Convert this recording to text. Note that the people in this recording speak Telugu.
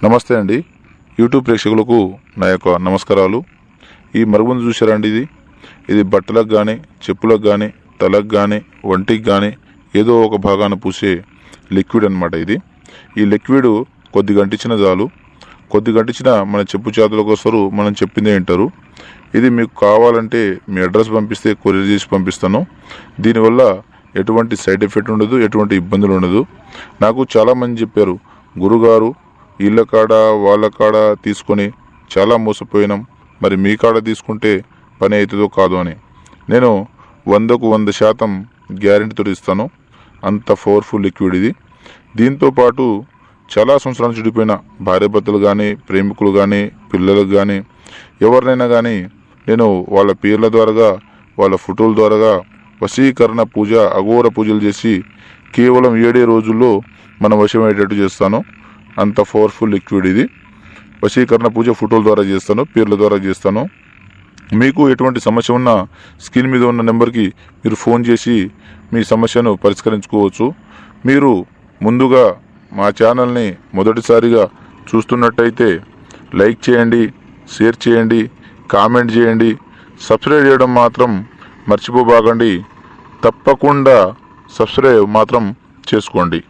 నమస్తే అండి. యూట్యూబ్ ప్రేక్షకులకు నా యొక్క నమస్కారాలు. ఈ మరుగుమందు చూసారా అండి, ఇది బట్టలకు కానీ, చెప్పులకు కానీ, తలకు కానీ, వంటికి కానీ ఏదో ఒక భాగాన పూసే లిక్విడ్ అనమాట. ఈ లిక్విడ్ కొద్ది గంటించిన చాలు, కొద్ది గంటించిన మన చెప్పు చేతులకు వస్తారు, మనం చెప్పిందే వింటారు. ఇది మీకు కావాలంటే మీ అడ్రస్ పంపిస్తే కొరియర్ చేసి పంపిస్తాను. దీనివల్ల ఎటువంటి సైడ్ ఎఫెక్ట్ ఉండదు, ఎటువంటి ఇబ్బందులు ఉండదు. నాకు చాలామంది చెప్పారు, గురుగారు వీళ్ళ కాడ వాళ్ళ కాడ తీసుకొని చాలా మోసపోయినాం, మరి మీ కాడ తీసుకుంటే పని అవుతుందో కాదు అని. నేను 100కు 100% గ్యారెంటీతో ఇస్తాను. అంత పవర్ఫుల్ లిక్విడ్ ఇది. దీంతో పాటు చాలా సంవత్సరాలు చెడిపోయిన భార్యాభర్తలు కానీ, ప్రేమికులు కానీ, పిల్లలకు కానీ, ఎవరినైనా కానీ నేను వాళ్ళ పేర్ల ద్వారాగా, వాళ్ళ ఫోటోల ద్వారాగా వశీకరణ పూజ, అఘోర పూజలు చేసి కేవలం 7 రోజుల్లో మనం వశమయ్యేటట్టు చేస్తాను. అంత పవర్ఫుల్ లిక్విడ్ ఇది. వశీకరణ పూజ ఫోటోల ద్వారా చేస్తాను, పేర్ల ద్వారా చేస్తాను. మీకు ఎటువంటి సమస్య ఉన్నా స్క్రీన్ మీద ఉన్న నెంబర్కి మీరు ఫోన్ చేసి మీ సమస్యను పరిష్కరించుకోవచ్చు. మీరు ముందుగా మా ఛానల్ని మొదటిసారిగా చూస్తున్నట్టయితే లైక్ చేయండి, షేర్ చేయండి, కామెంట్ చేయండి, సబ్స్క్రైబ్ చేయడం మాత్రం మర్చిపోబాకండి. తప్పకుండా సబ్స్క్రైబ్ మాత్రం చేసుకోండి.